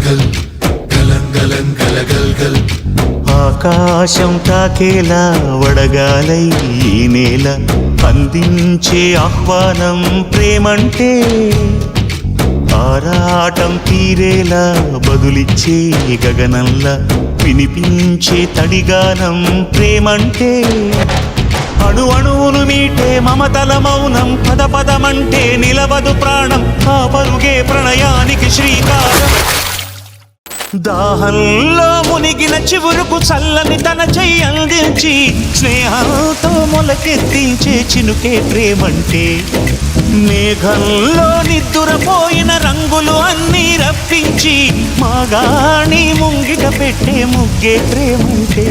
గల్ గలం గలగల్ గల్. ఆకాశం తాకేలా వడగాలై ఈ నేల అందించే ఆహ్వానం ప్రేమంటే, ఆరాటం తీరేలా బదులిచ్చే గగనంలా వినిపించే తడిగానం ప్రేమంటే, అణు అణువును మీటే మమతల మౌనం పద పదమంటే నిలవదు ప్రాణం, ఆ పరుగే ప్రణయానికి శ్రీకారం. దాహంలో మునిగిన చివురుకు చల్లని తన చెయ్యి అందించి స్నేహంతో మొలకెత్తించే చినుకే ప్రేమంటే, మేఘంలో నిద్దురపోయిన రంగులు అన్నీ రప్పించి మాగాణి ముంగిట పెట్టే ముగ్గే ప్రేమంటే.